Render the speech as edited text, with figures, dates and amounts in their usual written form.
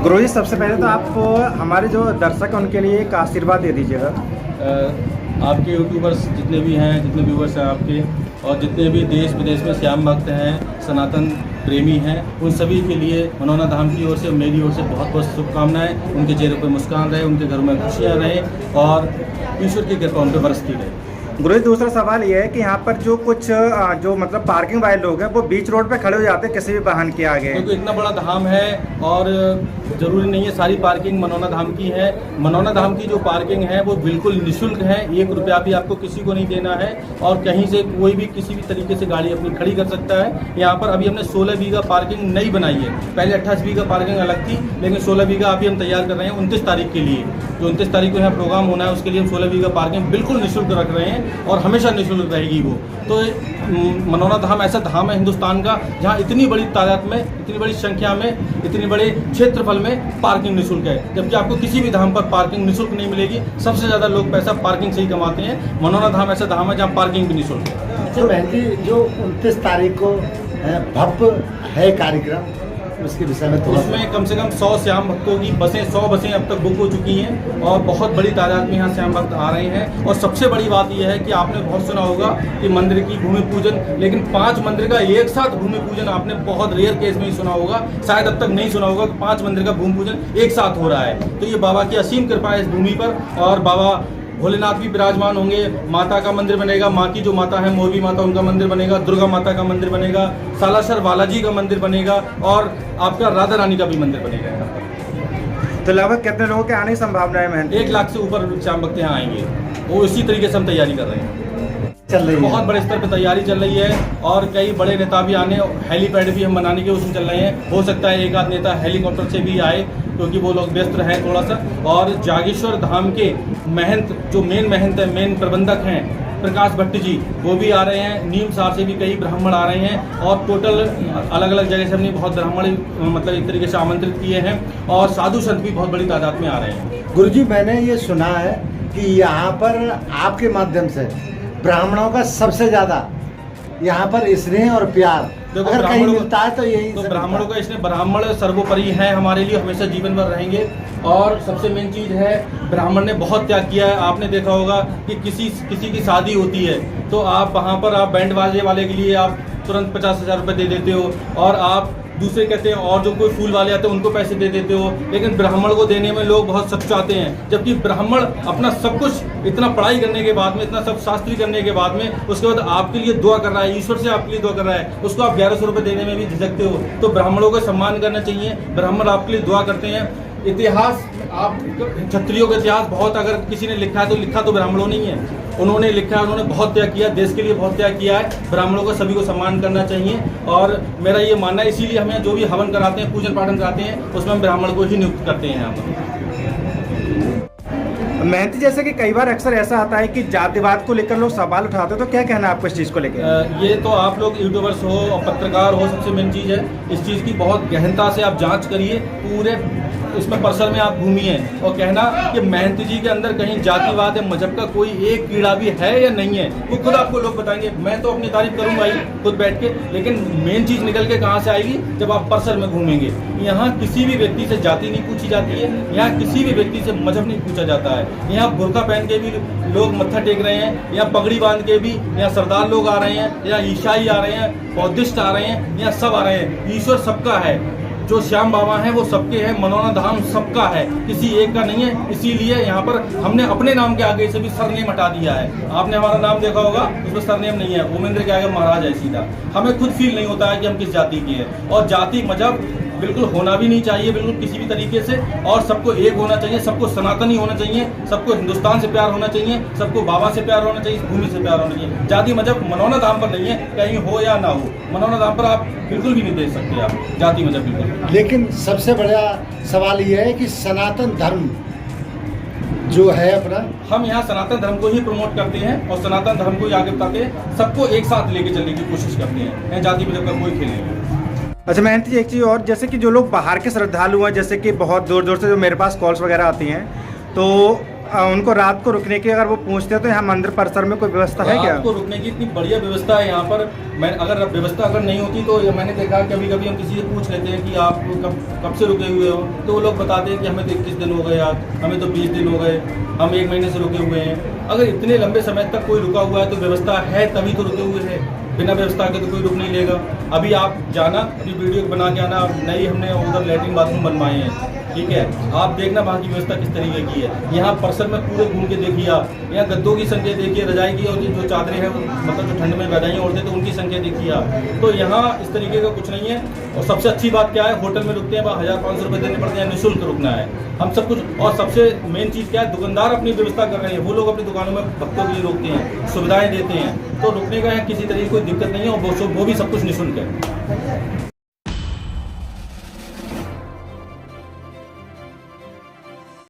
गुरुजी, सबसे पहले तो आप हमारे जो दर्शक हैं उनके लिए एक आशीर्वाद दे दीजिएगा। आपके यूट्यूबर्स जितने भी हैं, जितने व्यूवर्स हैं आपके, और जितने भी देश विदेश में श्याम भक्त हैं, सनातन प्रेमी हैं, उन सभी के लिए मनोना धाम की ओर से, मेरी ओर से बहुत बहुत शुभकामनाएं। उनके चेहरे पर मुस्कान रहे, उनके घर में खुशियाँ रहें और ईश्वर की कृपा उन पर बरसती रहे। गुरुजी, दूसरा सवाल ये है कि यहाँ पर जो कुछ जो मतलब पार्किंग वाले लोग हैं वो बीच रोड पे खड़े हो जाते हैं किसी भी वाहन के आगे, क्योंकि इतना बड़ा धाम है और ज़रूरी नहीं है सारी पार्किंग मनोना धाम की है। मनोना धाम की जो पार्किंग है वो बिल्कुल निःशुल्क है, 1 रुपया भी आपको किसी को नहीं देना है और कहीं से कोई भी किसी भी तरीके से गाड़ी अपनी खड़ी कर सकता है। यहाँ पर अभी हमने 16 बीघा पार्किंग नई बनाई है, पहले 28 बीघा पार्किंग अलग थी, लेकिन 16 बीघा अभी हम तैयार कर रहे हैं 29 तारीख के लिए। जो 29 तारीख को यहाँ प्रोग्राम होना है उसके लिए हम 16 बीघा पार्किंग बिल्कुल निःशुल्क रख रहे हैं और हमेशा निःशुल्क रहेगी वो। तो मनोना धाम ऐसा धाम है हिंदुस्तान का जहाँ इतनी बड़ी तादाद में, इतनी बड़ी संख्या में, इतने बड़े क्षेत्रफल में पार्किंग निःशुल्क है, जबकि आपको किसी भी धाम पर पार्किंग निःशुल्क नहीं मिलेगी। सबसे ज़्यादा लोग पैसा पार्किंग से ही कमाते हैं। मनोना धाम ऐसा धाम है जहाँ पार्किंग भी निःशुल्क है। अच्छा बहन जी, जो 29 तारीख को भव्य है कार्यक्रम, उसके विषय में थोड़ा उसमें कम से कम 100 श्याम भक्तों की बसें, 100 बसें अब तक बुक हो चुकी हैं और बहुत बड़ी तादाद में यहाँ श्याम भक्त आ रहे हैं। और सबसे बड़ी बात यह है कि आपने बहुत सुना होगा कि मंदिर की भूमि पूजन, लेकिन 5 मंदिर का एक साथ भूमि पूजन आपने बहुत रेयर केस में ही सुना होगा, शायद अब तक नहीं सुना होगा कि 5 मंदिर का भूमि पूजन एक साथ हो रहा है। तो ये बाबा की असीम कृपा है इस भूमि पर। और बाबा भोलेनाथ भी विराजमान होंगे, माता का मंदिर बनेगा, माँ की जो माता है मोरबी माता, उनका मंदिर बनेगा, दुर्गा माता का मंदिर बनेगा, सालासर बालाजी का मंदिर बनेगा और आपका राधा रानी का भी मंदिर बनेगा यहाँ पर। तो लगभग कितने लोगों के आने की संभावना है? 1 लाख से ऊपर श्याम भक्त यहाँ आएंगे। वो इसी तरीके से हम तैयारी कर रहे हैं, चल रही है, बहुत बड़े स्तर पर तैयारी चल रही है और कई बड़े नेता भी आने, हेलीपैड भी हम बनाने के उसमें चल रहे हैं। हो सकता है एक आध नेता हेलीकॉप्टर से भी आए क्योंकि वो लोग व्यस्त हैं थोड़ा सा। और जागेश्वर धाम के महंत, जो मेन महंत है, मेन प्रबंधक हैं प्रकाश भट्ट जी, वो भी आ रहे हैं। नीम सार से भी कई ब्राह्मण आ रहे हैं और टोटल अलग अलग जगह से हमने बहुत ब्राह्मण मतलब एक तरीके से आमंत्रित किए हैं और साधु संत भी बहुत बड़ी तादाद में आ रहे हैं। गुरुजी, मैंने ये सुना है कि यहाँ पर आपके माध्यम से ब्राह्मणों का सबसे ज़्यादा यहाँ पर स्नेह और प्यार अगर कहीं मिलता है तो यही। तो ब्राह्मणों का इसमें ब्राह्मण सर्वोपरि है हमारे लिए, हमेशा जीवन भर रहेंगे। और सबसे मेन चीज़ है, ब्राह्मण ने बहुत त्याग किया है। आपने देखा होगा कि किसी की शादी होती है तो आप वहाँ पर आप बैंड बाजे वाले के लिए आप तुरंत 50,000 रुपये दे देते हो और आप दूसरे कहते हैं और जो कोई फूल वाले आते हैं उनको पैसे दे देते हो, लेकिन ब्राह्मण को देने में लोग बहुत सच्चाते हैं। जबकि ब्राह्मण अपना सब कुछ इतना पढ़ाई करने के बाद में, इतना सब शास्त्री करने के बाद में, उसके बाद आपके लिए दुआ कर रहा है, ईश्वर से आपके लिए दुआ कर रहा है, उसको आप 1100 रुपये देने में भी झिझकते हो। तो ब्राह्मणों का सम्मान करना चाहिए, ब्राह्मण आपके लिए दुआ करते हैं। इतिहास, आप क्षत्रियों का इतिहास बहुत अगर किसी ने लिखा है तो लिखा तो ब्राह्मणों नहीं है, उन्होंने लिखा है, उन्होंने बहुत त्याग किया, देश के लिए बहुत त्याग किया है। ब्राह्मणों का सभी को सम्मान करना चाहिए और मेरा ये मानना है, इसीलिए हमें जो भी हवन कराते हैं, पूजन पाठन कराते हैं, उसमें हम ब्राह्मण को ही नियुक्त करते हैं यहाँ पर। महंत, जैसे कि कई बार अक्सर ऐसा आता है कि जातिवाद को लेकर लोग सवाल उठाते हैं, तो क्या कहना है आपको इस चीज़ को लेकर? ये तो आप लोग यूट्यूबर्स हो और पत्रकार हो, सबसे मेन चीज़ है इस चीज़ की बहुत गहनता से आप जांच करिए, पूरे इसमें पर्सल में आप घूमिए और कहना कि महंत जी के अंदर कहीं जातिवाद या मजहब का कोई एक कीड़ा भी है या नहीं है, वो खुद आपको लोग बताएंगे। मैं तो अपनी तारीफ करूंगा ही खुद बैठ के, लेकिन मेन चीज़ निकल के कहाँ से आएगी? जब आप पर्सल में घूमेंगे। यहाँ किसी भी व्यक्ति से जाति नहीं पूछी जाती है, यहाँ किसी भी व्यक्ति से मजहब नहीं पूछा जाता है। यहाँ बुर्का पहन के भी लोग मत्था टेक रहे हैं, यहाँ पगड़ी बांध के भी यहाँ सरदार लोग आ रहे हैं, यहाँ ईसाई आ रहे हैं, बौद्धिस्ट आ रहे हैं, यहाँ सब आ रहे हैं। ईश्वर सबका है, जो श्याम बाबा हैं वो सबके हैं, मनोना धाम सबका है, किसी एक का नहीं है। इसीलिए यहाँ पर हमने अपने नाम के आगे से भी सरनेम हटा दिया है। आपने हमारा नाम देखा होगा, उसमें सरनेम नहीं है, ओमेंद्र के आगे महाराज है सीधा। हमें खुद फील नहीं होता है कि हम किस जाति के हैं और जाति मजहब बिल्कुल होना भी नहीं चाहिए, बिल्कुल किसी भी तरीके से। और सबको एक होना चाहिए, सबको सनातनी होना चाहिए, सबको हिंदुस्तान से प्यार होना चाहिए, सबको बाबा से प्यार होना चाहिए, भूमि से प्यार होना चाहिए। जाति मजहब मनोना धाम पर नहीं है, कहीं हो या ना हो, मनोना धाम पर आप बिल्कुल भी नहीं देख सकते आप जाति मजहब बिल्कुल। लेकिन सबसे बड़ा सवाल ये है कि सनातन धर्म जो है अपना, हम यहाँ सनातन धर्म को ही प्रमोट करते हैं और सनातन धर्म को ही आगे बढ़ाते हैं, सबको एक साथ लेके चलने की कोशिश करते हैं। यहाँ जाति मजहब का कोई खेल नहीं है। अच्छा महंत जी, एक चीज़ और, जैसे कि जो लोग बाहर के श्रद्धालु हैं, जैसे कि बहुत दूर दूर से जो मेरे पास कॉल्स वगैरह आती हैं, तो उनको रात को रुकने की अगर वो पूछते हैं तो यहाँ मंदिर परिसर में कोई व्यवस्था है क्या? रात को रुकने की इतनी बढ़िया व्यवस्था है यहाँ पर। मैं अगर व्यवस्था अगर नहीं होती तो मैंने देखा कभी कभी हम किसी से पूछ लेते हैं कि आप कब से रुके हुए हो, तो वो लोग बताते हैं कि हमें तो 21 दिन हो गए यार, हमें तो 20 दिन हो गए, हम 1 महीने से रुके हुए हैं। अगर इतने लंबे समय तक कोई रुका हुआ है तो व्यवस्था है तभी तो रुके हुए हैं, बिना व्यवस्था के तो कोई रुक नहीं लेगा। अभी आप जाना, अभी वीडियो बना के आना, नई हमने उधर लैट्रिन बाथरूम बनवाए हैं, ठीक है, आप देखना वहाँ की व्यवस्था किस तरीके की है। यहाँ परिसर में पूरे घूम के देखिए आप, यहाँ गद्दों की संख्या देखिए, रजाई की और जो चादरें हैं मतलब जो ठंड में रजाइयाँ ओढ़ते तो उनकी संख्या देखिए आप। तो यहाँ इस तरीके का कुछ नहीं है। और सबसे अच्छी बात क्या है, होटल में रुकते हैं वहाँ 1500 रुपये देने पड़ते हैं, निःशुल्क रुकना है हम सब कुछ। और सबसे मेन चीज़ क्या है, दुकानदार अपनी व्यवस्था कर रहे हैं, वो लोग अपनी दुकानों में भक्तों के लिए रोकते हैं, सुविधाएँ देते हैं, तो रुकने का यहाँ किसी तरीके की कोई दिक्कत नहीं है और वो भी सब कुछ निःशुल्क है।